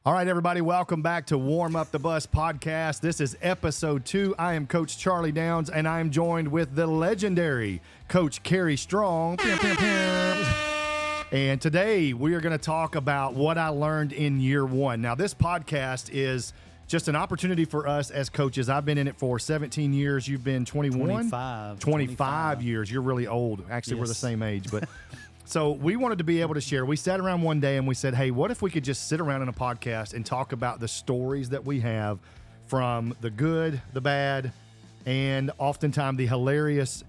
All right, everybody, welcome back to Warm Up the Bus podcast. This is episode 2. I am Coach Charlie Downs, and I am joined with the legendary Coach Kerry Strong. And today we are going to talk about what I learned in year one. Now, this podcast is just an opportunity for us as coaches. I've been in it for 17 years. You've been 21? 25 years. You're really old. Actually, We're the same age, but... So we wanted to be able to share. We sat around one day and we said, hey, what if we could just sit around in a podcast and talk about the stories that we have from the good, the bad, and oftentimes the hilarious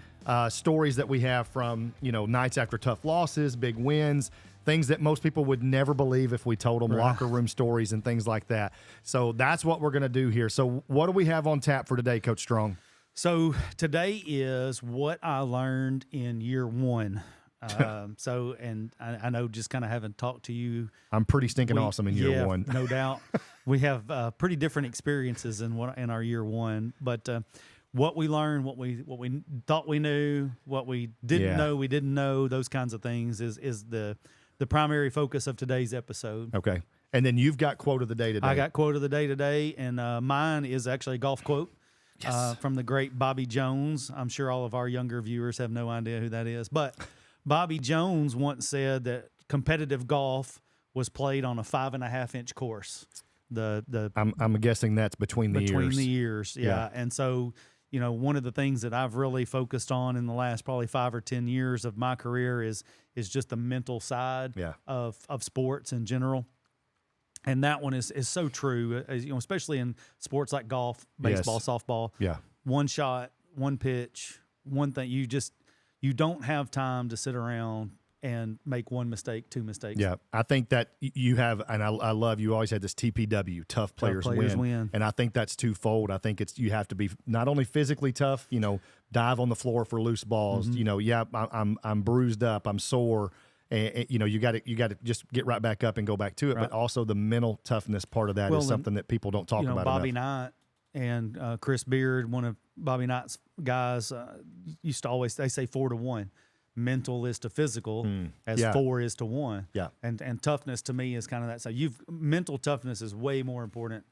stories that we have from, nights after tough losses, big wins, things that most people would never believe if we told them, locker room stories and things like that. So that's what we're going to do here. So what do we have on tap for today, Coach Strong? So today is what I learned in year one. I know just kind of having talked to you. I'm pretty stinking awesome in year one. No doubt. We have pretty different experiences in our year one, but what we learned, what we thought we knew, what we didn't know, we didn't know, those kinds of things is the primary focus of today's episode. Okay. And then you've got quote of the day today. I got quote of the day today, and mine is actually a golf quote. Yes. From the great Bobby Jones. I'm sure all of our younger viewers have no idea who that is, but Bobby Jones once said that competitive golf was played on a 5.5-inch course. I'm guessing that's between the ears. Yeah. And so, one of the things that I've really focused on in the last probably 5 or 10 years of my career is just the mental side of sports in general. And that one is so true, especially in sports like golf, baseball, softball. Yeah. One shot, one pitch, one thing. You don't have time to sit around and make one mistake, two mistakes. Yeah, I think that you have, and I love, you always had this TPW, tough players win. And I think that's twofold. I think you have to be not only physically tough, dive on the floor for loose balls. Mm-hmm. I'm bruised up, I'm sore. And you got to just get right back up and go back to it. Right. But also the mental toughness part of that is something that people don't talk about Bobby enough. Knight and Chris Beard, one of Bobby Knight's guys, used to always, they say 4 to 1. Mental is to physical as 4 is to 1. Yeah. And toughness to me is kind of that. So mental toughness is way more important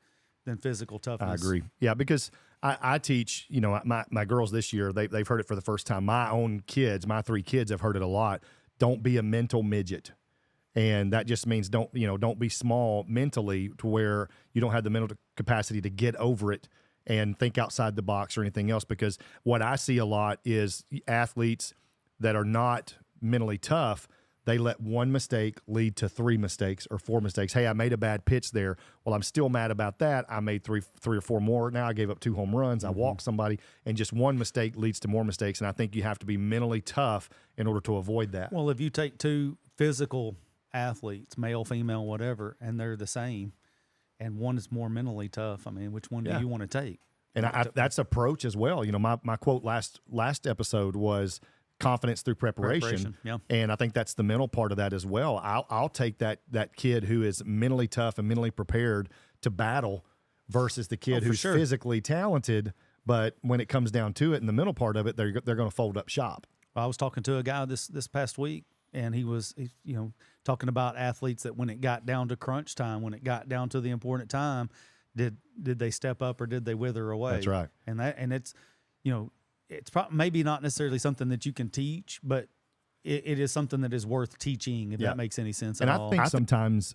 than physical toughness. I agree. Yeah, because I teach, my girls this year, they've heard it for the first time. My own kids, my 3 kids have heard it a lot. Don't be a mental midget. And that just means don't be small mentally to where you don't have the mental capacity to get over it and think outside the box or anything else. Because what I see a lot is athletes that are not mentally tough, they let one mistake lead to 3 mistakes or 4 mistakes. Hey, I made a bad pitch there. Well, I'm still mad about that. I made three or 4 more. Now I gave up 2 home runs. Mm-hmm. I walked somebody, and just one mistake leads to more mistakes. And I think you have to be mentally tough in order to avoid that. Well, if you take 2 physical athletes, male, female, whatever, and they're the same, and one is more mentally tough, I mean, which one do you want to take? And that's approach as well. My quote last episode was confidence through preparation. Yeah. And I think that's the mental part of that as well. I'll take that kid who is mentally tough and mentally prepared to battle versus the kid who's physically talented, but when it comes down to it in the mental part of it, they're going to fold up shop. I was talking to a guy this past week, and he was talking about athletes that when it got down to crunch time, when it got down to the important time, did they step up or did they wither away? That's right. And it's it's maybe not necessarily something that you can teach, but it is something that is worth teaching, if that makes any sense at all. And I think sometimes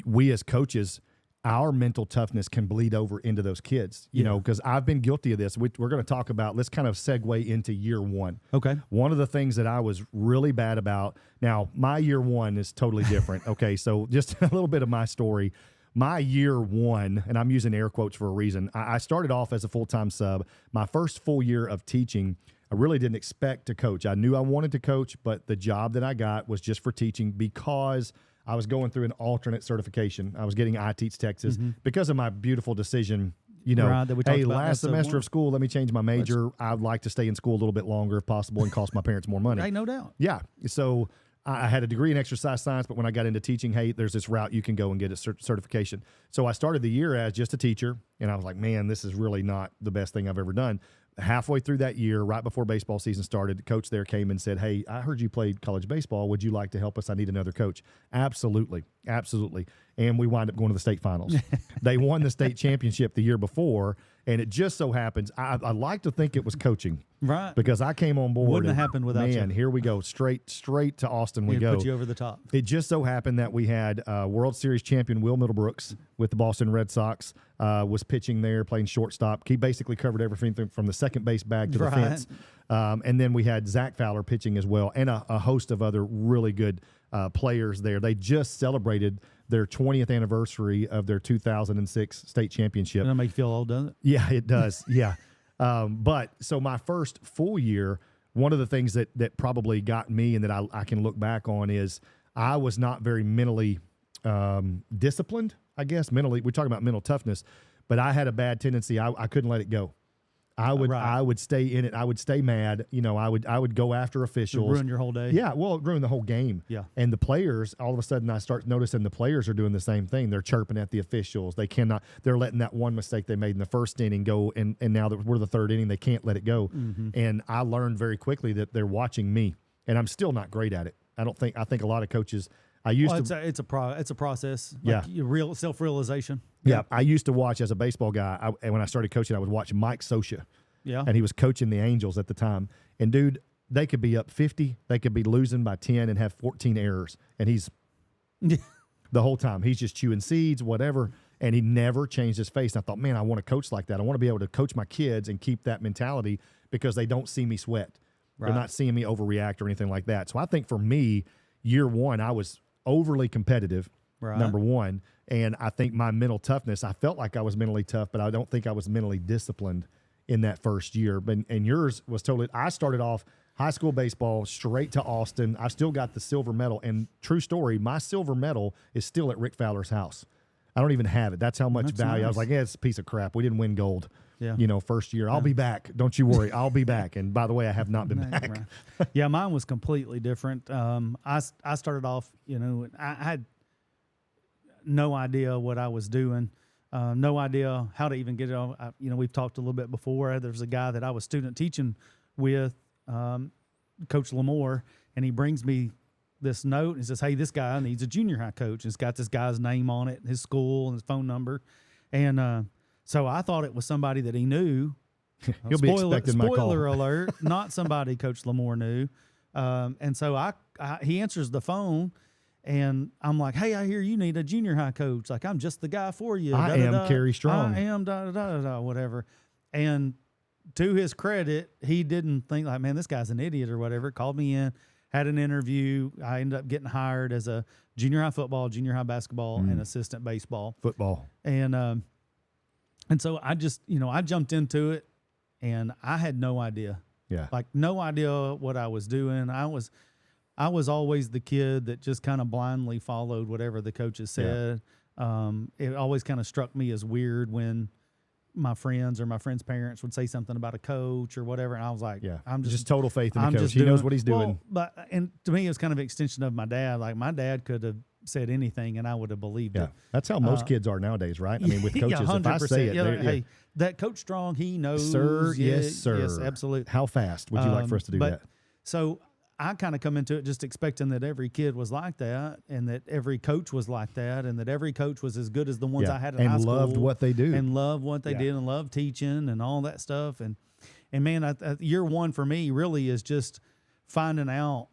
we as coaches, our mental toughness can bleed over into those kids, because I've been guilty of this. We're going to talk about, let's kind of segue into year one. Okay. One of the things that I was really bad about, now my year one is totally different. Okay, so just a little bit of my story. My year one, and I'm using air quotes for a reason, I started off as a full-time sub. My first full year of teaching, I really didn't expect to coach. I knew I wanted to coach, but the job that I got was just for teaching because I was going through an alternate certification. I was getting I Teach Texas because of my beautiful decision. Hey, last semester of school, let me change my major. I'd like to stay in school a little bit longer if possible and cost my parents more money. Hey, no doubt. Yeah. So I had a degree in exercise science, but when I got into teaching, hey, there's this route you can go and get a certification. So I started the year as just a teacher, and I was like, man, this is really not the best thing I've ever done. Halfway through that year, right before baseball season started, the coach there came and said, hey, I heard you played college baseball. Would you like to help us? I need another coach. Absolutely. Absolutely. And we wind up going to the state finals. They won the state championship the year before, and it just so happens, I like to think it was coaching. Right. Because I came on board. Wouldn't have happened without you. Man, here we go. Straight to Austin we go. Put you over the top. It just so happened that we had World Series champion Will Middlebrooks with the Boston Red Sox, was pitching there, playing shortstop. He basically covered everything from the second base bag to the fence. And then we had Zach Fowler pitching as well, and a host of other really good players there. They just celebrated their 20th anniversary of their 2006 state championship. Doesn't that make you feel old, doesn't it? Yeah, it does. Yeah. But so my first full year, one of the things that probably got me and that I can look back on is I was not very mentally disciplined, I guess. Mentally, we're talking about mental toughness, but I had a bad tendency. I couldn't let it go. I would stay in it. I would stay mad. You know, I would go after officials. Ruin your whole day. Yeah, well, it ruined the whole game. Yeah. And the players, all of a sudden, I start noticing the players are doing the same thing. They're chirping at the officials. They're letting that one mistake they made in the first inning go, and now that we're the third inning, they can't let it go. Mm-hmm. And I learned very quickly that they're watching me, and I'm still not great at it. I think a lot of coaches. It's a process. Like real self-realization. Yeah, I used to watch as a baseball guy. When I started coaching, I would watch Mike Scioscia. Yeah, and he was coaching the Angels at the time. And dude, they could be up 50, they could be losing by 10, and have 14 errors, and he's the whole time he's just chewing seeds, whatever. And he never changed his face. And I thought, man, I want to coach like that. I want to be able to coach my kids and keep that mentality because they don't see me sweat. Right. They're not seeing me overreact or anything like that. So I think for me, year one, I was overly competitive, number one. And I think my mental toughness, I felt like I was mentally tough, but I don't think I was mentally disciplined in that first year. And yours was totally, I started off high school baseball straight to Austin. I still got the silver medal. And true story, my silver medal is still at Rick Fowler's house. I don't even have it. That's how much value. Nice. I was like, yeah, it's a piece of crap. We didn't win gold. Yeah. First year. I'll be back. Don't you worry. I'll be back. And by the way, I have not been back. Yeah, mine was completely different. I started off, I had no idea what I was doing, no idea how to even get it on. We've talked a little bit before. There's a guy that I was student teaching with, Coach Lamore, and he brings me this note and says, hey, this guy needs a junior high coach. And it's got this guy's name on it, his school, and his phone number. And so I thought it was somebody that he knew. He'll be expecting my call. Spoiler alert, not somebody Coach Lamore knew. And so he answers the phone, and I'm like, hey, I hear you need a junior high coach. Like, I'm just the guy for you. I am Kerry Strong. I am whatever. And to his credit, he didn't think like, man, this guy's an idiot or whatever. Called me in, had an interview. I ended up getting hired as a junior high football, junior high basketball, and assistant baseball. Football. And so I just, I jumped into it, and I had no idea. Yeah. Like, no idea what I was doing. I was always the kid that just kind of blindly followed whatever the coaches said. Yeah. It always kind of struck me as weird when my friends or my friends' parents would say something about a coach or whatever, and I was like, I'm just total faith in the coach. He knows what he's doing. And to me, it was kind of an extension of my dad. Like, my dad could have said anything, and I would have believed it. That's how most kids are nowadays, right? I mean, with coaches, if I say it, hey, that Coach Strong, he knows. Sir, yes, sir. Yes, absolutely. How fast would you like for us to do that? So I kind of come into it just expecting that every kid was like that, and that every coach was like that, and that every coach was as good as the ones I had in high school. And loved what they do. And loved what they did, and loved teaching and all that stuff. And man, year one for me really is just finding out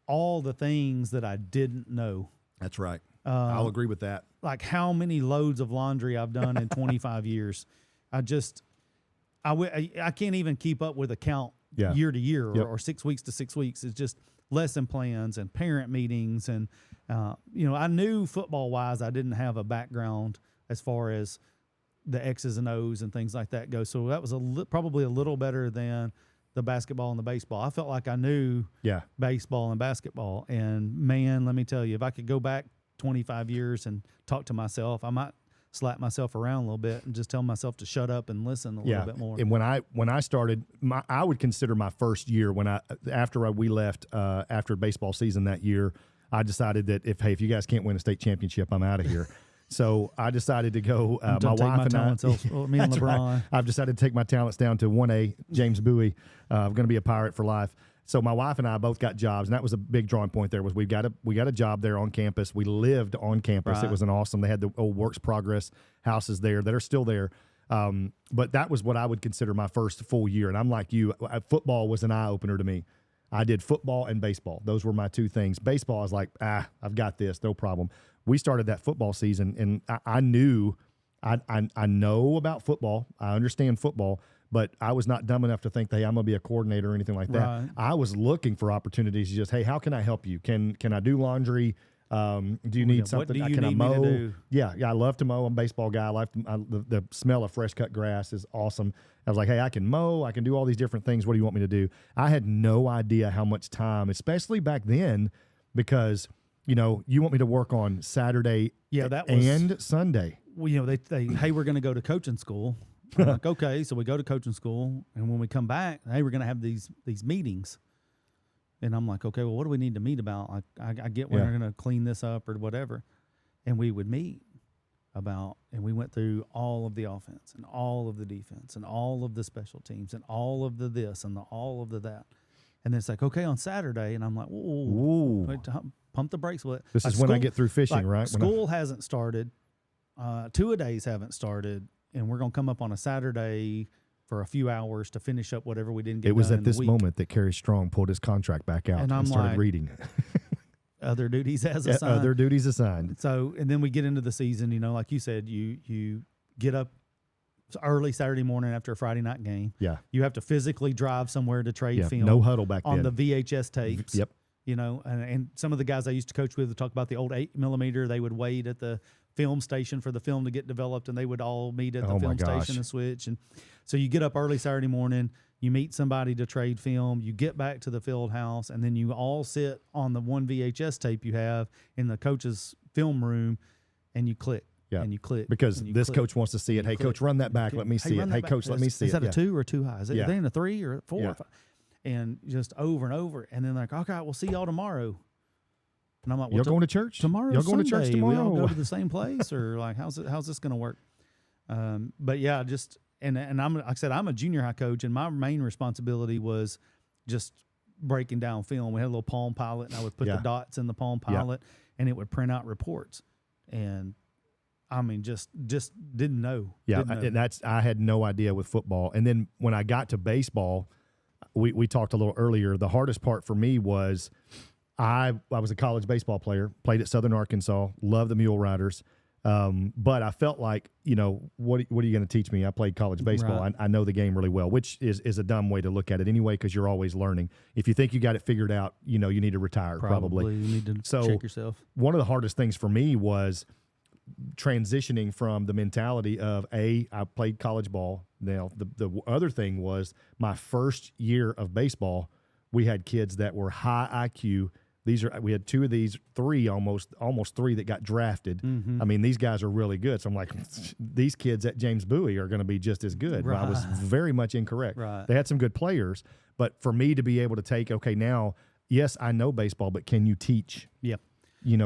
all the things that I didn't know. That's right. I'll agree with that. Like how many loads of laundry I've done in 25 years. I can't even keep up with a count year to year or 6 weeks to 6 weeks. It's just lesson plans and parent meetings. And, I knew football-wise I didn't have a background as far as the X's and O's and things like that go. So that was probably a little better than the basketball and the baseball. I felt like I knew baseball and basketball. And, man, let me tell you, if I could go back 25 years and talk to myself, I might slap myself around a little bit and just tell myself to shut up and listen a little bit more. And when I started, I would consider my first year after we left after baseball season that year, I decided that if you guys can't win a state championship, I'm out of here. So I decided to go. My wife and I, me and LeBron. Right. I've decided to take my talents down to 1A, James Bowie. I'm going to be a Pirate for life. So my wife and I both got jobs, and that was a big drawing point there was we got a job there on campus. We lived on campus. Right. It was an awesome. They had the old Works Progress houses there that are still there. But that was what I would consider my first full year. And I'm like you, football was an eye-opener to me. I did football and baseball. Those were my two things. Baseball, I was like, I've got this, no problem. We started that football season, and I knew I know about football. I understand football, but I was not dumb enough to think that, hey, I'm going to be a coordinator or anything like that. Right. I was looking for opportunities to just, hey, how can I help you? Can I do laundry? Do you need something? Can I mow? Me to do? Yeah, I love to mow. I'm a baseball guy. The smell of fresh cut grass is awesome. I was like, hey, I can mow. I can do all these different things. What do you want me to do? I had no idea how much time, especially back then, because, you want me to work on Saturday and Sunday. Well, they hey, we're going to go to coaching school. I'm like, okay, so we go to coaching school, and when we come back, hey, we're going to have these meetings. And I'm like, okay, well, what do we need to meet about? Like, I get we're going to clean this up or whatever. And we would meet and we went through all of the offense and all of the defense and all of the special teams and all of the this and all of the that. And then it's like, okay, on Saturday. And I'm like, whoa, wait, pump the brakes. This is when I get through fishing, right? School hasn't started. 2-a-days haven't started. And we're going to come up on a Saturday for a few hours to finish up whatever we didn't get done. It was at this moment that Kerry Strong pulled his contract back out and started reading. Other duties as assigned. Other duties assigned. So, and then we get into the season, like you said, you get up early Saturday morning after a Friday night game. Yeah. You have to physically drive somewhere to trade film. No huddle back on then. The VHS tapes. Yep. And some of the guys I used to coach with would talk about the old 8mm. They would wait at the film station for the film to get developed, and they would all meet at the film station and switch. And so you get up early Saturday morning, you meet somebody to trade film, you get back to the field house, and then you all sit on the one VHS tape you have in the coach's film room, and you click. Yeah. And you click. Because this coach wants to see it. Hey, coach, run that back. Let me see it. Hey, coach, let me see it. Is that a 2 or 2 high? Is it then a 3 or a 4 or 5? And just over and over. And then like, okay, we'll see y'all tomorrow. And I'm like, you're going to church tomorrow? You're going to church tomorrow? We all go to the same place, or like, how's this going to work? But yeah, just and I'm like I said, I'm a junior high coach, and my main responsibility was just breaking down film. We had a little Palm Pilot, and I would put the dots in the Palm Pilot, and it would print out reports. And I mean, just didn't know. Yeah, and I had no idea with football. And then when I got to baseball, we talked a little earlier. The hardest part for me was I was a college baseball player, played at Southern Arkansas, loved the Mule Riders. But I felt like, what are you going to teach me? I played college baseball. Right. I know the game really well, which is a dumb way to look at it anyway, because you're always learning. If you think you got it figured out, you need to retire probably. You need to check yourself. One of the hardest things for me was transitioning from the mentality of I played college ball. Now, the other thing was my first year of baseball, we had kids that were high IQ. We had 2 of these, 3 almost 3 that got drafted. Mm-hmm. I mean, these guys are really good. So I'm like, these kids at James Bowie are going to be just as good. Right. I was very much incorrect. Right. They had some good players, but for me to be able to take, okay, now, yes, I know baseball, but can you teach? Yep.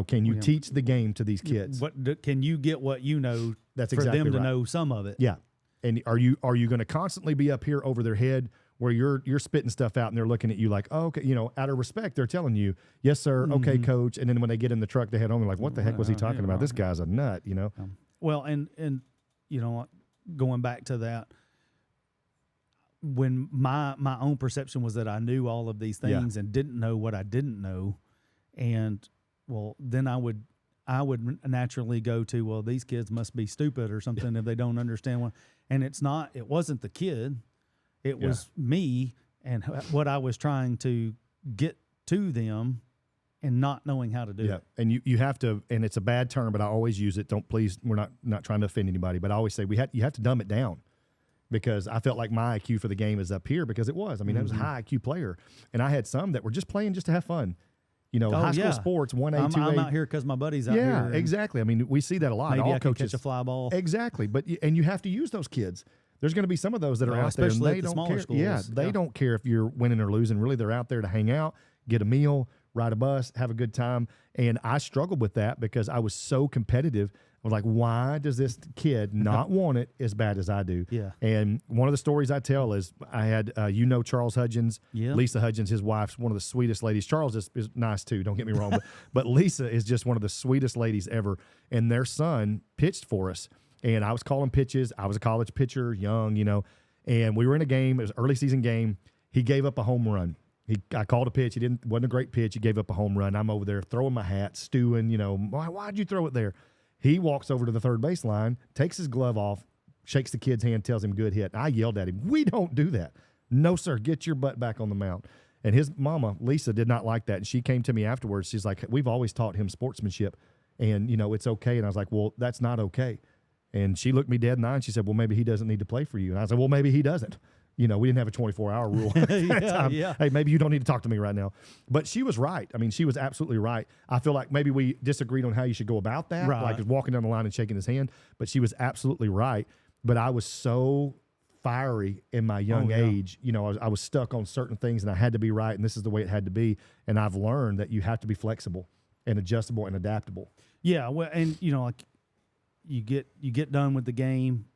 Can you teach the game to these kids? Can you get what you know? That's for exactly them to right. know some of it. Yeah. And are you going to constantly be up here over their head where you're spitting stuff out and they're looking at you like, oh, okay, out of respect, they're telling you, yes, sir, okay, coach. And then when they get in the truck, they head home, they're like, what the heck was he talking about? This guy's a nut, Well, and going back to that, when my own perception was that I knew all of these things and didn't know what I didn't know, and well, then I would naturally go to, well, these kids must be stupid or something if they don't understand what. And it wasn't the kid. It was me and what I was trying to get to them and not knowing how to do it. And you have to, and it's a bad term, but I always use it. We're not trying to offend anybody, but I always say you have to dumb it down, because I felt like my IQ for the game is up here, because it was. I mean, I was a high IQ player, and I had some that were just playing just to have fun. High school sports, 1A, 2A. I'm out here because my buddy's out here. Yeah, exactly. I mean, we see that a lot. Maybe all I coaches can catch a fly ball. Exactly. And you have to use those kids. There's going to be some of those that are out there, and they don't care. Schools. Yeah, they don't care if you're winning or losing. Really, they're out there to hang out, get a meal, ride a bus, have a good time. And I struggled with that because I was so competitive. I was like, why does this kid not want it as bad as I do? Yeah. And one of the stories I tell is I had, Charles Hudgens, Lisa Hudgens, his wife's one of the sweetest ladies. Charles is nice too, don't get me wrong, but Lisa is just one of the sweetest ladies ever. And their son pitched for us. And I was calling pitches. I was a college pitcher, young, and we were in a game. It was an early season game. He gave up a home run. I called a pitch. Wasn't a great pitch. He gave up a home run. I'm over there throwing my hat, stewing, why'd you throw it there? He walks over to the third base line, takes his glove off, shakes the kid's hand, tells him good hit. I yelled at him, we don't do that. No, sir, get your butt back on the mound. And his mama, Lisa, did not like that. And she came to me afterwards. She's like, we've always taught him sportsmanship, and, it's okay. And I was like, well, that's not okay. And she looked me dead in the eye and she said, well, maybe he doesn't need to play for you. And I said, well, maybe he doesn't. We didn't have a 24-hour rule at that time. Yeah. Hey, maybe you don't need to talk to me right now. But she was right. I mean, she was absolutely right. I feel like maybe we disagreed on how you should go about that, like walking down the line and shaking his hand. But she was absolutely right. But I was so fiery in my young age. I was stuck on certain things, and I had to be right, and this is the way it had to be. And I've learned that you have to be flexible and adjustable and adaptable. Yeah, well, and, like you get done with the game,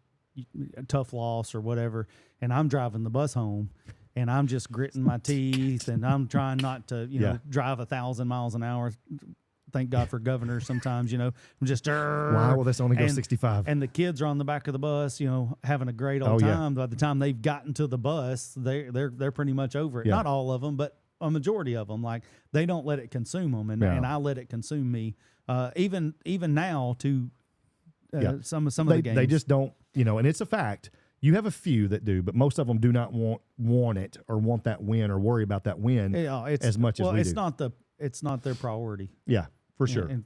a tough loss or whatever, and I'm driving the bus home, and I'm just gritting my teeth, and I'm trying not to, drive 1,000 miles an hour. Thank God for governors sometimes, I'm just, why will this only go 65? And the kids are on the back of the bus, having a great old time. By the time they've gotten to the bus, they're pretty much over it. Yeah. Not all of them, but a majority of them. Like, they don't let it consume them, and I let it consume me. Even now to some of the games. They just don't, and it's a fact. You have a few that do, but most of them do not want it or want that win or worry about that win as much as we do. It's not their priority. Yeah, for sure. And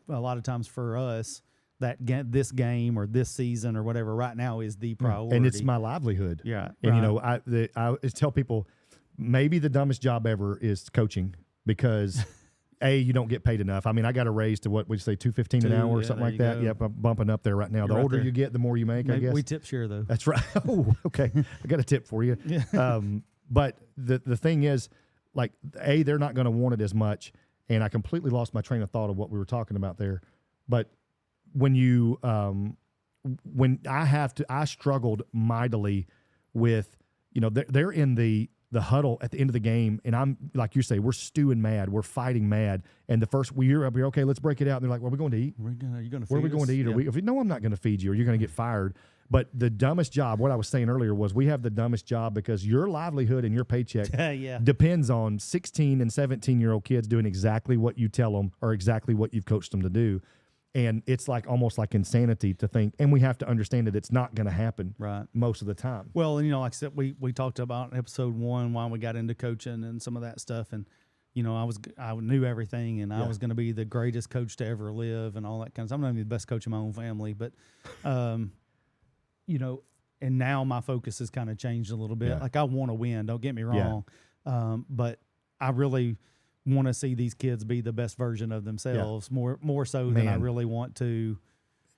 a lot of times for us, this game or this season or whatever right now is the priority. And it's my livelihood. Yeah. And I tell people maybe the dumbest job ever is coaching, because you don't get paid enough. I mean, I got a raise to what would you say, $2.15 an hour or something like that. Yep, I'm bumping up there right now. The older you get, the more you make. I guess we tip share though. That's right. Oh, okay. I got a tip for you. Yeah. But the thing is, like, they're not going to want it as much, and I completely lost my train of thought of what we were talking about there. But when I struggled mightily with, they're in the huddle at the end of the game, and I'm like you say, we're stewing mad, we're fighting mad, and the first we're up here, okay, let's break it out. And they're like, well, are we going to eat? Where are we going to eat? Yeah. No, I'm not going to feed you, or you're going to get fired. But the dumbest job, what I was saying earlier, was we have the dumbest job because your livelihood and your paycheck depends on 16 and 17-year-old kids doing exactly what you tell them or exactly what you've coached them to do. And it's like almost like insanity to think, and we have to understand that it's not going to happen most of the time. Well, and like I said, we talked about in episode 1 why we got into coaching and some of that stuff, and I knew everything, and I was going to be the greatest coach to ever live and all that kind of stuff. I'm not even the best coach in my own family, but and now my focus has kind of changed a little bit. Yeah. Like, I want to win, don't get me wrong, but I really want to see these kids be the best version of themselves more so than I really want to.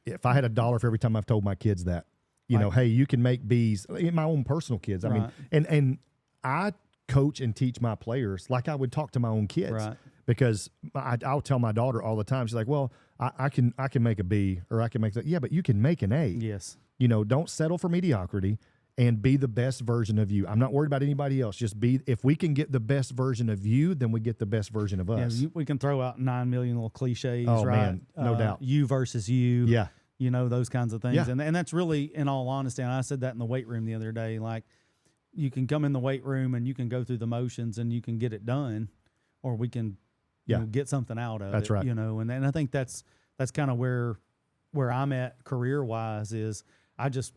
If I had $1 for every time I've told my kids that, hey, you can make B's, my own personal kids. I mean, and I coach and teach my players like I would talk to my own kids, because I'll tell my daughter all the time. She's like, well, I can make a B, or I can make that. Yeah, but you can make an A. Yes. Don't settle for mediocrity, and be the best version of you. I'm not worried about anybody else. Just if we can get the best version of you, then we get the best version of us. Yeah, we can throw out 9 million little cliches, man, no doubt. You versus you. Yeah. Those kinds of things. Yeah. And that's really, in all honesty, and I said that in the weight room the other day, like, you can come in the weight room and you can go through the motions and you can get it done, or we can get something out of it. That's right. And I think that's kind of where I'm at career-wise, is I just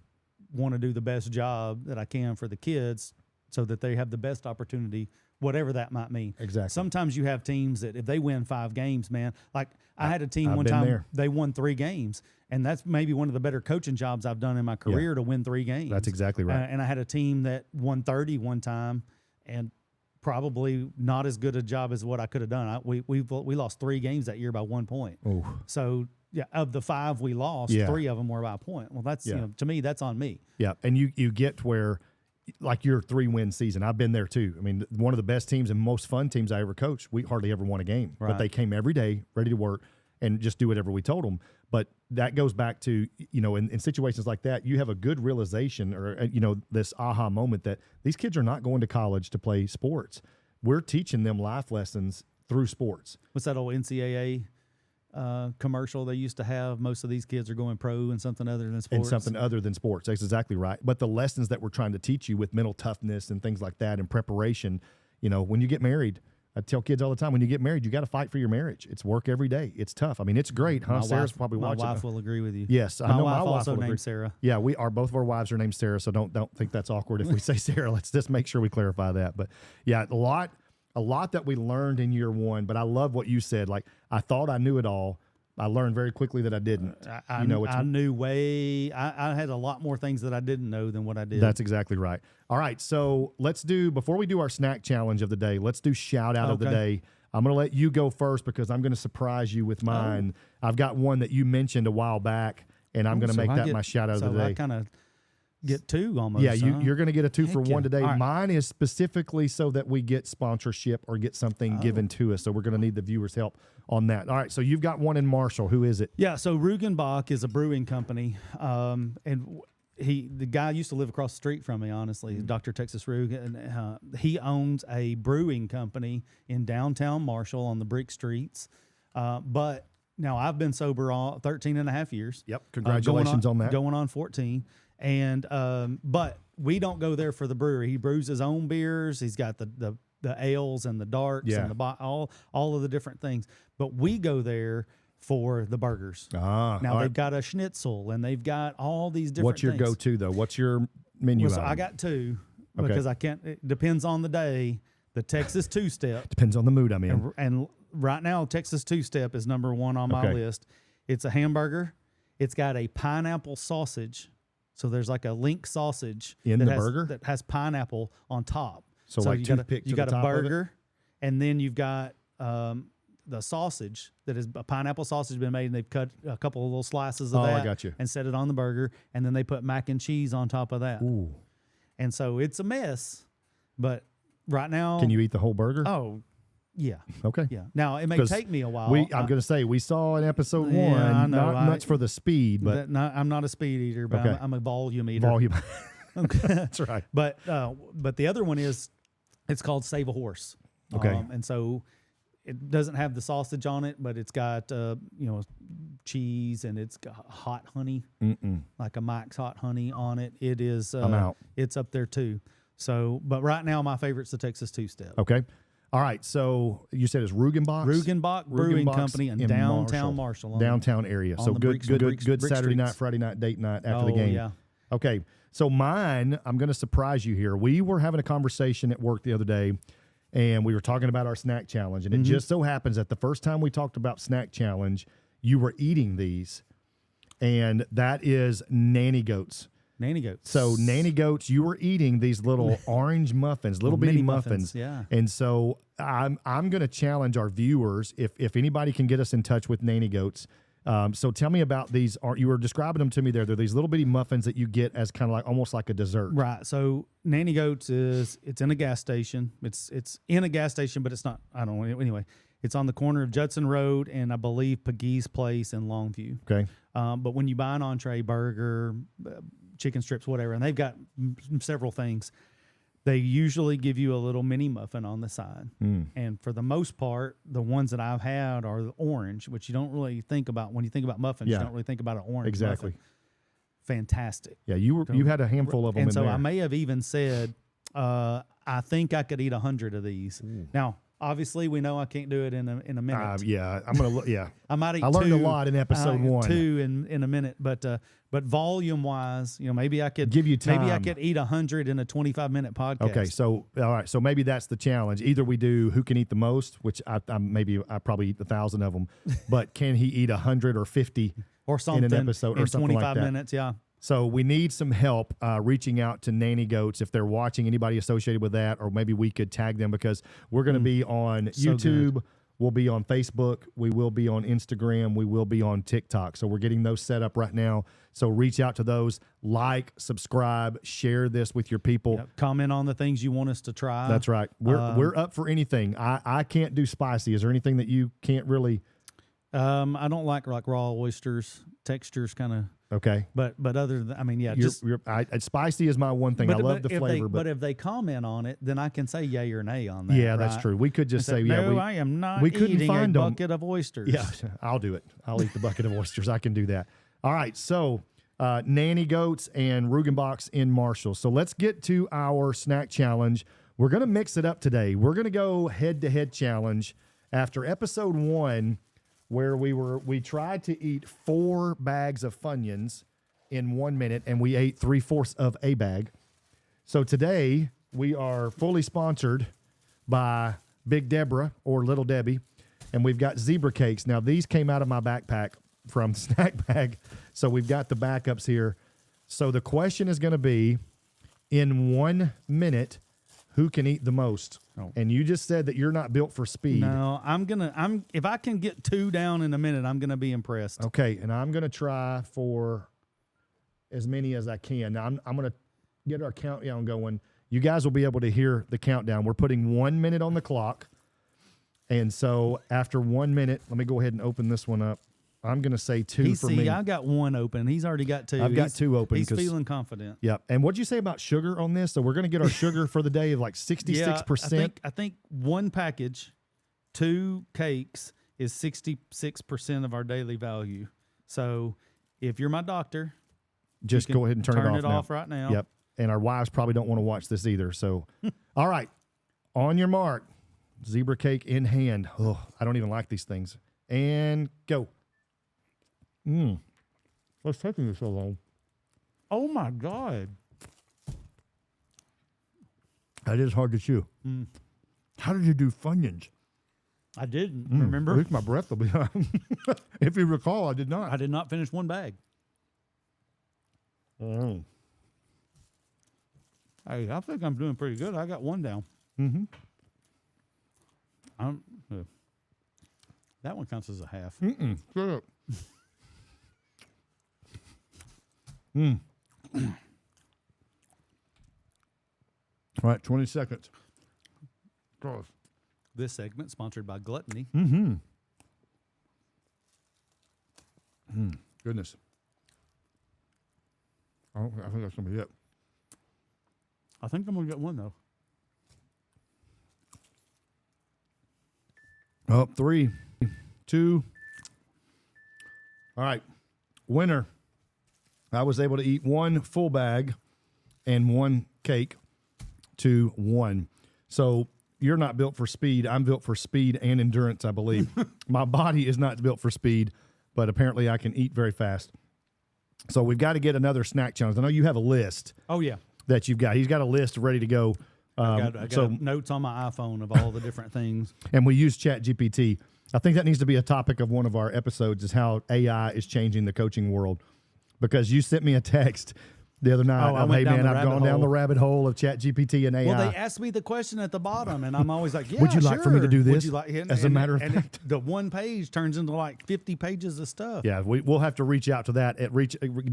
want to do the best job that I can for the kids so that they have the best opportunity, whatever that might mean. Exactly. Sometimes you have teams that if they win 5 games, man, like I had a team one time, they won 3 games, and that's maybe one of the better coaching jobs I've done in my career, to win 3 games. That's exactly right. And I had a team that won 30 one time, and probably not as good a job as what I could have done. We lost 3 games that year by 1 point. Ooh. So, yeah, of the 5 we lost, 3 of them were by a point. Well, that's to me, that's on me. Yeah, and you get where, like, your 3-win season. I've been there too. I mean, one of the best teams and most fun teams I ever coached, we hardly ever won a game, but they came every day ready to work and just do whatever we told them. But that goes back to, in situations like that, you have a good realization or, this aha moment that these kids are not going to college to play sports. We're teaching them life lessons through sports. What's that old NCAA commercial they used to have? Most of these kids are going pro in something other than sports. That's exactly right. But the lessons that we're trying to teach you with mental toughness and things like that and preparation, when you get married, I tell kids all the time, when you get married, you got to fight for your marriage. It's work every day. It's tough. I mean, it's great, huh? Sarah's probably watching. My wife will agree with you. Yes, I know my wife also will named agree. Sarah. Yeah, both of our wives are named Sarah, so don't think that's awkward if we say Sarah. Let's just make sure we clarify that. But yeah, a lot that we learned in year one. But I love what you said. Like, I thought I knew it all. I learned very quickly that I didn't. I had a lot more things that I didn't know than what I did. That's exactly right. All right, so before we do our snack challenge of the day, let's do shout out of the day. I'm going to let you go first because I'm going to surprise you with mine. I've got one that you mentioned a while back, and I'm going to make that my shout out of the day. So I kind of get two almost. Yeah, you're going to get a 2 for 1 today. Right. Mine is specifically so that we get sponsorship or get something given to us. So we're going to need the viewers' help on that. All right, so you've got one in Marshall. Who is it? Yeah, so Rugenbach is a brewing company, and the guy used to live across the street from me, honestly, Dr. Texas Rug, and he owns a brewing company in downtown Marshall on the brick streets. But now I've been sober 13 and a half years. Yep, congratulations on that. Going on 14. And but we don't go there for the brewery. He brews his own beers. He's got the ales and the darks and all of the different things. But we go there for the burgers. Now they've got a schnitzel and they've got all these different What's your things. go-to though? What's your menu? So I got two because I can't. It depends on the day. The Texas two-step depends on the mood I'm in. And right now, Texas two-step is number one on my list. It's a hamburger. It's got a pineapple sausage. So there's like a link sausage in the burger that has pineapple on top. So like you got a burger, and then you've got the sausage that is a pineapple sausage been made, and they've cut a couple of little slices of that I got you. and set it on the burger, and then they put mac and cheese on top of that. Ooh. And so it's a mess, but right now, can you eat the whole burger? Oh, yeah. Okay. Yeah. Now it may take me a while. I'm going to say we saw in episode 1, not much for the speed, but I'm not a speed eater, but I'm a volume eater. Volume. Okay. That's right. But the other one it's called Save a Horse. Okay. And so it doesn't have the sausage on it, but it's got cheese and it's got hot honey, like a Mike's hot honey on it. It is. I'm out. It's up there too. So, but right now my favorite's the Texas two-step. Okay. All right, so you said it's Rugenbach Brewing Company in downtown Marshall. Downtown area. So good Saturday night, Friday night, date night after the game. Yeah. Okay, so mine, I'm going to surprise you here. We were having a conversation at work the other day, and we were talking about our snack challenge. And it just so happens that the first time we talked about snack challenge, you were eating these, and that is nanny goats. Nanny goats. So nanny goats, you were eating these little orange muffins, little bitty muffins. Yeah. And so I'm going to challenge our viewers if anybody can get us in touch with nanny goats. So tell me about these. You were describing them to me there. They're these little bitty muffins that you get as kind of like almost like a dessert. Right. So nanny goats it's in a gas station. It's in a gas station, but it's not. I don't know. Anyway, it's on the corner of Judson Road and I believe Pegues Place in Longview. Okay. But when you buy an entree, burger, chicken strips, whatever, and they've got several things, they usually give you a little mini muffin on the side. And for the most part, the ones that I've had are the orange, which you don't really think about. When you think about muffins, you don't really think about an orange muffin. Fantastic. Yeah, you had a handful of them and in there. I may have even said, I think I could eat 100 of these. Now, obviously, we know I can't do it in a minute. I'm gonna look. Yeah, I might eat. I learned a lot in episode 1. 2 in a minute, but volume wise, maybe I could give you time. Maybe I could eat 100 in a 25-minute podcast. Okay, so all right, so maybe that's the challenge. Either we do who can eat the most, which I probably eat 1,000 of them, but can he eat 100 or 50 or something in an episode or something 25 like that? minutes? Yeah. So we need some help reaching out to nanny goats if they're watching, anybody associated with that, or maybe we could tag them because we're going to be on YouTube. Good. We'll be on Facebook. We will be on Instagram. We will be on TikTok. So we're getting those set up right now. So reach out to those, like, subscribe, share this with your people. Yep. Comment on the things you want us to try. That's right. We're up for anything. I can't do spicy. Is there anything that you can't really I don't like raw oysters. Texture's kind of okay. But other than, I mean, yeah, spicy is my one thing. I love the flavor. But if they comment on it, then I can say yay or nay on that. Yeah, right? That's true. We could just say, no, I am not eating a bucket of oysters. Yeah, I'll do it. I'll eat the bucket of oysters. I can do that. All right, so Nanny Goats and Rugenbach's in Marshall. So let's get to our snack challenge. We're going to mix it up today. We're going to go head-to-head challenge after episode 1, where we tried to eat 4 bags of Funyuns in 1 minute, and we ate 3/4 of a bag. So today we are fully sponsored by Big Deborah or Little Debbie, and we've got zebra cakes. Now these came out of my backpack from Snack Bag, so we've got the backups here. So the question is going to be, in 1 minute, who can eat the most? Oh. And you just said that you're not built for speed. No, if I can get 2 down in a minute, I'm gonna be impressed. Okay, and I'm gonna try for as many as I can. Now I'm gonna get our countdown going. You guys will be able to hear the countdown. We're putting 1 minute on the clock. And so after 1 minute, let me go ahead and open this one up. I'm going to say 2 for me. I got 1 open. He's already got 2. I've got 2 open. He's feeling confident. Yeah. And what'd you say about sugar on this? So we're going to get our sugar for the day of like 66%. Yeah, I think 1 package, 2 cakes is 66% of our daily value. So if you're my doctor, just go ahead and turn it off right now. Yep. And our wives probably don't want to watch this either. So, all right. On your mark, zebra cake in hand. Oh, I don't even like these things. And go. What's taking you so long? Oh, my God. That is hard to chew. How did you do Funyuns? I didn't, remember? At least my breath will be if you recall, I did not. I did not finish 1 bag. Oh. Hey, I think I'm doing pretty good. I got 1 down. That one counts as a half. Shut up. All right, 20 seconds. Gosh. This segment sponsored by Gluttony. Goodness. I think that's going to be it. I think I'm going to get 1, though. Oh, 3, 2. All right. Winner. I was able to eat 1 full bag and 1 cake to 1. So you're not built for speed. I'm built for speed and endurance, I believe. My body is not built for speed, but apparently I can eat very fast. So we've got to get another snack challenge. I know you have a list. Oh, yeah. That you've got. He's got a list ready to go. I got notes on my iPhone of all the different things. And we use ChatGPT. I think that needs to be a topic of one of our episodes, is how AI is changing the coaching world. Because you sent me a text the other night. Hey, man, I've gone down the rabbit hole of ChatGPT and AI. Well, they asked me the question at the bottom, and I'm always like, yeah, would you like for me to do this? Would you like, as a matter of fact. The 1 page turns into like 50 pages of stuff. Yeah, we'll have to reach out to that,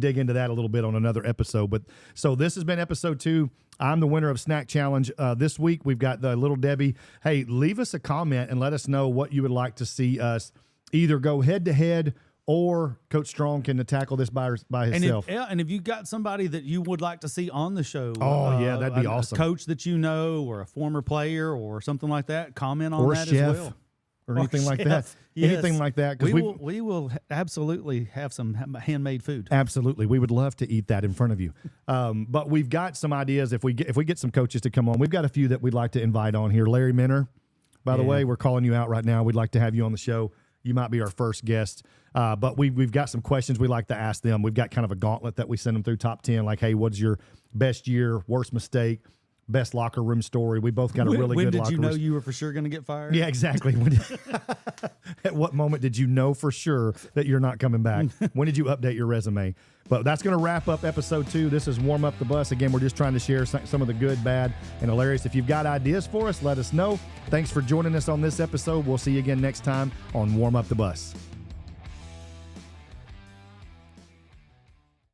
dig into that a little bit on another episode. But so this has been episode 2. I'm the winner of Snack Challenge. This week, we've got the Little Debbie. Hey, leave us a comment and let us know what you would like to see us either go head-to-head, or Coach Strong can tackle this by himself. And if you got somebody that you would like to see on the show, that'd be awesome. A coach that you know, or a former player, or something like that, comment on that as well. Or anything like that. Yes. Anything like that. We will absolutely have some handmade food. Absolutely. We would love to eat that in front of you. But we've got some ideas. If we get some coaches to come on, we've got a few that we'd like to invite on here. Larry Minner, by the way, we're calling you out right now. We'd like to have you on the show. You might be our first guest. But we've got some questions we like to ask them. We've got kind of a gauntlet that we send them through top 10, like, hey, what's your best year, worst mistake, best locker room story? We both got a really good locker room. When did you know you were for sure going to get fired? Yeah, exactly. At what moment did you know for sure that you're not coming back? When did you update your resume? But that's going to wrap up episode 2. This is Warm Up the Bus. Again, we're just trying to share some of the good, bad, and hilarious. If you've got ideas for us, let us know. Thanks for joining us on this episode. We'll see you again next time on Warm Up the Bus.